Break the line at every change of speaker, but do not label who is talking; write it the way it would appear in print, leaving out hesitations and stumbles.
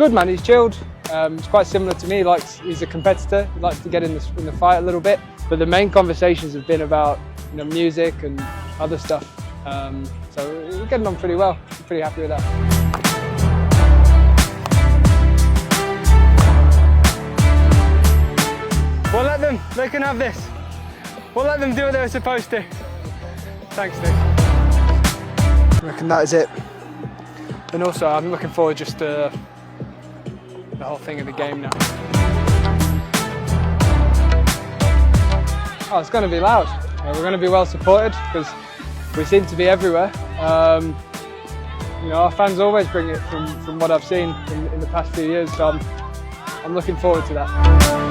good, man. He's chilled. He's quite similar to me. He's a competitor. He likes to get in the fight a little bit. But the main conversations have been about music and other stuff. So we're getting on pretty well. I'm pretty happy with that.
We'll let them. They can have this. We'll let them do what they were supposed to. Thanks, Steve.
I reckon that is it.
And also, I'm looking forward just to the whole thing of the game now.
Oh, it's going to be loud. We're going to be well supported because we seem to be everywhere. Our fans always bring it from what I've seen in the past few years, so I'm looking forward to that.